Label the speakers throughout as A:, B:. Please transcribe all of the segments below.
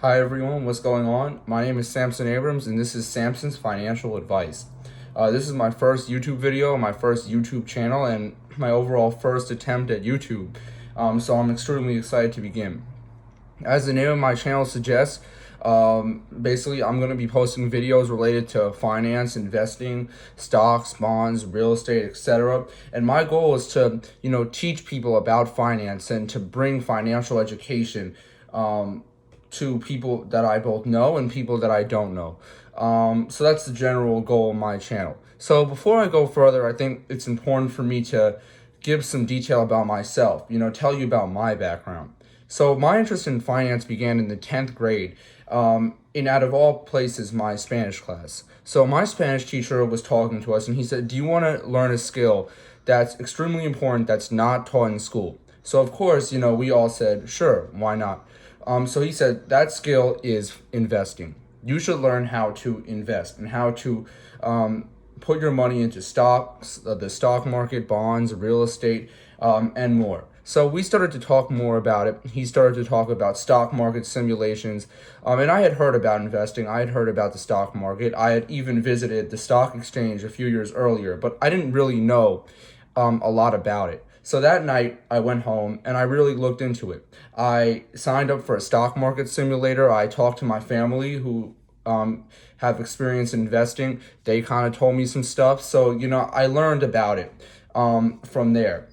A: Hi everyone, what's going on? My name is Samson Abrams and this is Samson's Financial Advice. This is my first YouTube video, my first YouTube channel, and my overall first attempt at YouTube. So I'm extremely excited to begin. As the name of my channel suggests, basically I'm going to be posting videos related to finance, investing, stocks, bonds, real estate, etc. And my goal is to, teach people about finance and to bring financial education to people that I both know and people that I don't know. So that's the general goal of my channel. So before I go further, I think it's important for me to give some detail about myself, tell you about my background. So my interest in finance began in the 10th grade, in out of all places, my Spanish class. So my Spanish teacher was talking to us and he said, do you want to learn a skill that's extremely important that's not taught in school? So of course, we all said, sure, why not? So he said that skill is investing. You should learn how to invest and how to put your money into stocks, the stock market, bonds, real estate, and more. So we started to talk more about it. He started to talk about stock market simulations. And I had heard about investing. I had heard about the stock market. I had even visited the stock exchange a few years earlier, but I didn't really know a lot about it. So that night I went home and I really looked into it. I signed up for a stock market simulator. I talked to my family who have experience in investing. They kind of told me some stuff. So, I learned about it from there.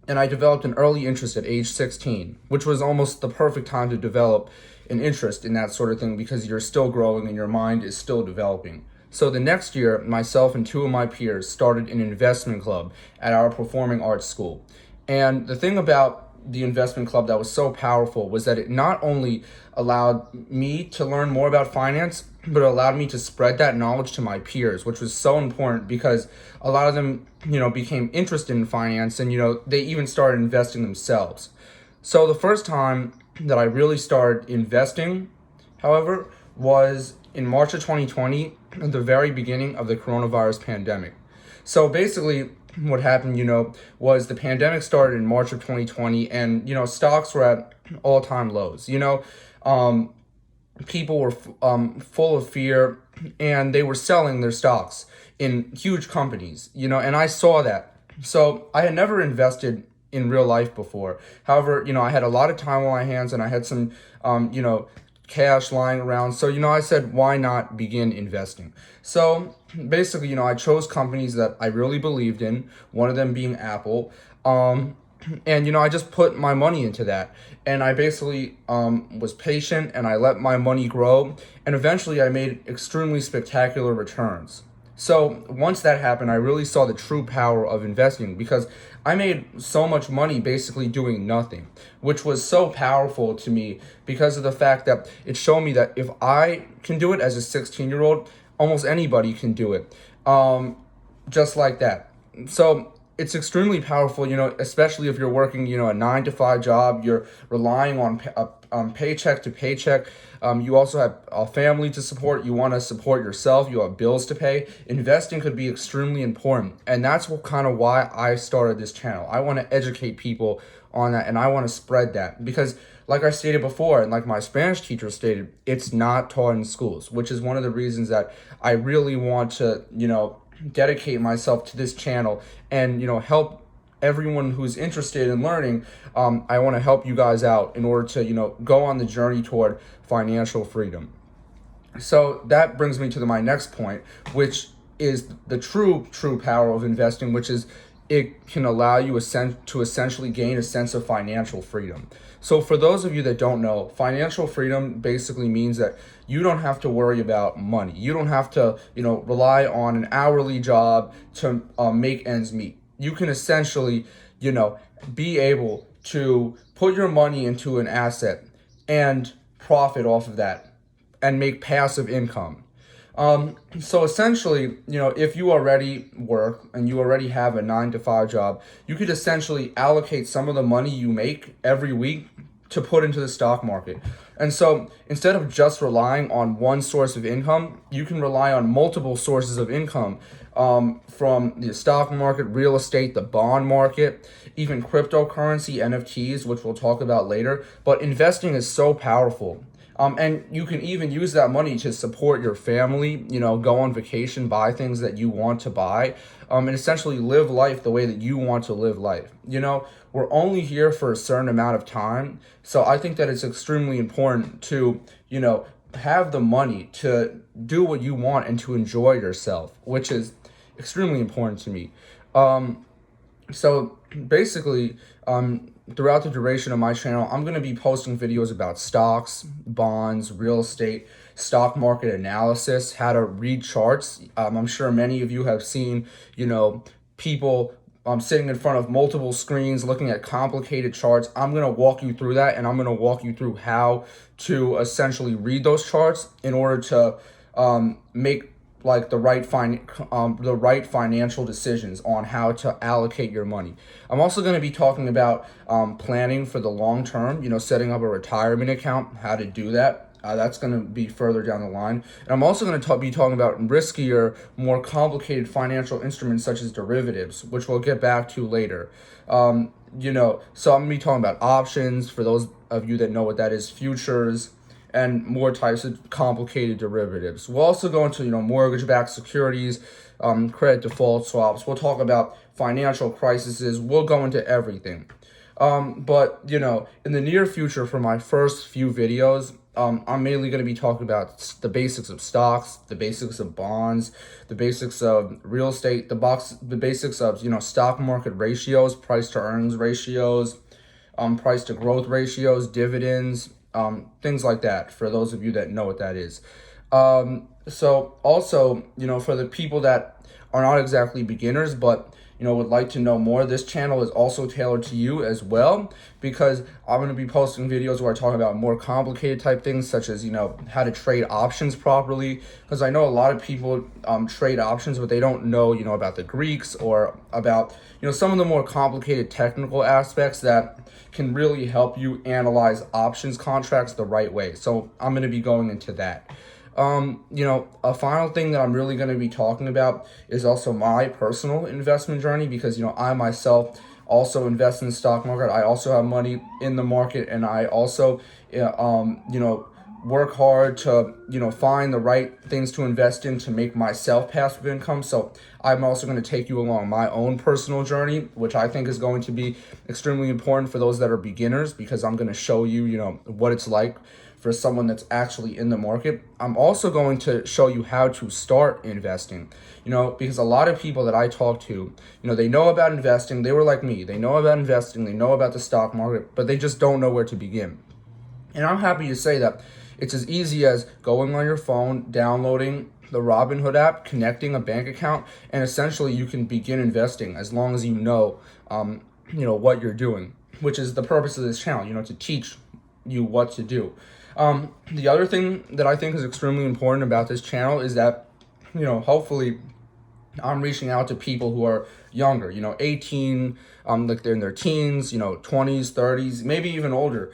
A: And I developed an early interest at age 16, which was almost the perfect time to develop an interest in that sort of thing because you're still growing and your mind is still developing. So the next year, myself and two of my peers started an investment club at our performing arts school. And the thing about the investment club that was so powerful was that it not only allowed me to learn more about finance, but it allowed me to spread that knowledge to my peers, which was so important because a lot of them, became interested in finance and, they even started investing themselves. So the first time that I really started investing, however, was in March of 2020, at the very beginning of the coronavirus pandemic. So basically, what happened, was the pandemic started in March of 2020, and stocks were at all-time lows. People were full of fear, and they were selling their stocks in huge companies. And I saw that. So I had never invested in real life before. However, I had a lot of time on my hands, and I had some, cash lying around. So, I said, why not begin investing? So basically, I chose companies that I really believed in, one of them being Apple. And, I just put my money into that. And I basically was patient and I let my money grow. And eventually I made extremely spectacular returns. So once that happened, I really saw the true power of investing because I made so much money basically doing nothing, which was so powerful to me because of the fact that it showed me that if I can do it as a 16-year-old, almost anybody can do it, just like that. So it's extremely powerful, especially if you're working, a 9 to 5 job, you're relying on paycheck to paycheck. You also have a family to support. You want to support yourself. You have bills to pay. Investing could be extremely important. And that's kind of why I started this channel. I want to educate people on that and I want to spread that because like I stated before, and like my Spanish teacher stated, it's not taught in schools, which is one of the reasons that I really want to, dedicate myself to this channel and help everyone who's interested in learning. I want to help you guys out in order to go on the journey toward financial freedom. So that brings me to my next point, which is the true power of investing, which is it can allow you to essentially gain a sense of financial freedom. So for those of you that don't know, financial freedom basically means that you don't have to worry about money. You don't have to, rely on an hourly job to make ends meet. You can essentially, be able to put your money into an asset and profit off of that and make passive income. So essentially, if you already work and you already have a 9 to 5 job, you could essentially allocate some of the money you make every week to put into the stock market. And so instead of just relying on one source of income, you can rely on multiple sources of income, from the stock market, real estate, the bond market, even cryptocurrency, NFTs, which we'll talk about later. But investing is so powerful. And you can even use that money to support your family, go on vacation, buy things that you want to buy, and essentially live life the way that you want to live life. We're only here for a certain amount of time. So I think that it's extremely important to, have the money to do what you want and to enjoy yourself, which is extremely important to me. So basically, throughout the duration of my channel, I'm going to be posting videos about stocks, bonds, real estate, stock market analysis, how to read charts. I'm sure many of you have seen, people sitting in front of multiple screens looking at complicated charts. I'm going to walk you through that, and I'm going to walk you through how to essentially read those charts in order to make like the right financial decisions on how to allocate your money. I'm also going to be talking about planning for the long term, setting up a retirement account, how to do that. That's going to be further down the line. And I'm also going to be talking about riskier, more complicated financial instruments such as derivatives, which we'll get back to later. So I'm going to be talking about options for those of you that know what that is, futures, and more types of complicated derivatives. We'll also go into, mortgage-backed securities, credit default swaps. We'll talk about financial crises. We'll go into everything. But, in the near future, for my first few videos, I'm mainly going to be talking about the basics of stocks, the basics of bonds, the basics of real estate, the basics of, stock market ratios, price to earnings ratios, price to growth ratios, dividends, things like that, for those of you that know what that is. So also, for the people that are not exactly beginners, but, would like to know more, this channel is also tailored to you as well, because I'm going to be posting videos where I talk about more complicated type things, such as, how to trade options properly, because I know a lot of people trade options, but they don't know, about the Greeks or about, some of the more complicated technical aspects that can really help you analyze options contracts the right way. So I'm going to be going into that. A final thing that I'm really going to be talking about is also my personal investment journey, because, I myself also invest in the stock market. I also have money in the market, and I also, work hard to, find the right things to invest in to make myself passive income. So I'm also going to take you along my own personal journey, which I think is going to be extremely important for those that are beginners, because I'm going to show you, what it's like for someone that's actually in the market. I'm also going to show you how to start investing, because a lot of people that I talk to, they know about investing. They were like me. They know about investing. They know about the stock market, but they just don't know where to begin. And I'm happy to say that it's as easy as going on your phone, downloading the Robinhood app, connecting a bank account, and essentially you can begin investing as long as you know what you're doing, which is the purpose of this channel, to teach you what to do. The other thing that I think is extremely important about this channel is that, hopefully I'm reaching out to people who are younger, 18, like they're in their teens, 20s, 30s, maybe even older,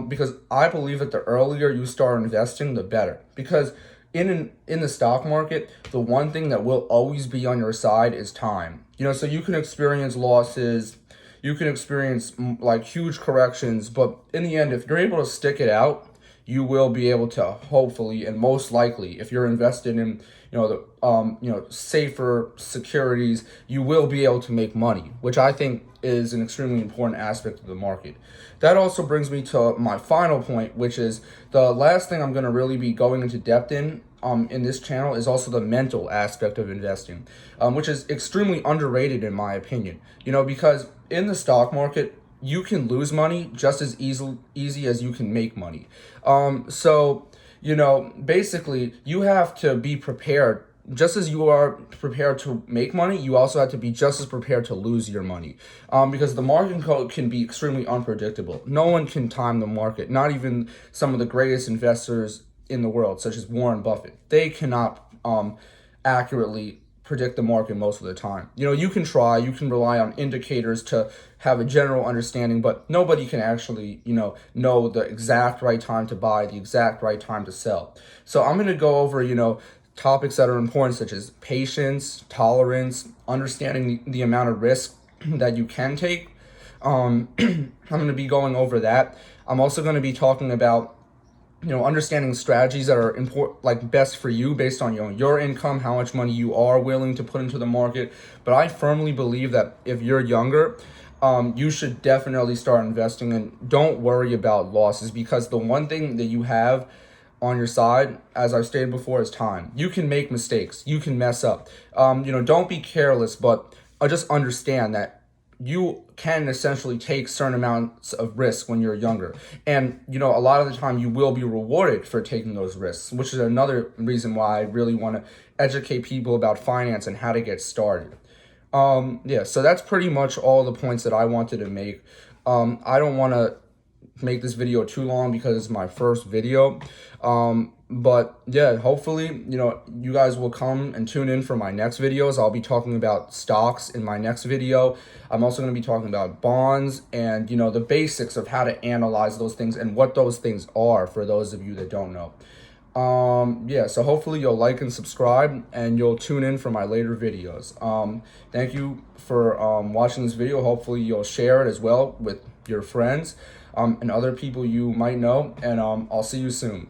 A: because I believe that the earlier you start investing, the better. Because in the stock market, the one thing that will always be on your side is time. So you can experience losses, you can experience like huge corrections, but in the end, if you're able to stick it out, you will be able to, hopefully, and most likely, if you're invested in, safer securities, you will be able to make money, which I think is an extremely important aspect of the market. That also brings me to my final point, which is the last thing I'm going to really be going into depth in this channel is also the mental aspect of investing, which is extremely underrated in my opinion, because in the stock market, you can lose money just as easy as you can make money. So, basically you have to be prepared. Just as you are prepared to make money, you also have to be just as prepared to lose your money, because the market can be extremely unpredictable. No one can time the market, not even some of the greatest investors in the world, such as Warren Buffett. They cannot accurately predict the market most of the time. You can try, you can rely on indicators to have a general understanding, but nobody can actually, know the exact right time to buy, the exact right time to sell. So I'm going to go over, topics that are important, such as patience, tolerance, understanding the amount of risk that you can take. I'm going to be going over that. I'm also going to be talking about understanding strategies that are important, like best for you based on your income, how much money you are willing to put into the market. But I firmly believe that if you're younger, you should definitely start investing, and don't worry about losses, because the one thing that you have on your side, as I've stated before, is time. You can make mistakes, you can mess up. Don't be careless, but just understand that you can essentially take certain amounts of risk when you're younger. And, a lot of the time you will be rewarded for taking those risks, which is another reason why I really want to educate people about finance and how to get started. Yeah, so that's pretty much all the points that I wanted to make. I don't want to make this video too long because it's my first video. But yeah, hopefully, you guys will come and tune in for my next videos. I'll be talking about stocks in my next video. I'm also going to be talking about bonds and, the basics of how to analyze those things and what those things are for those of you that don't know. Yeah, so hopefully you'll like and subscribe and you'll tune in for my later videos. Thank you for watching this video. Hopefully you'll share it as well with your friends and other people you might know, and I'll see you soon.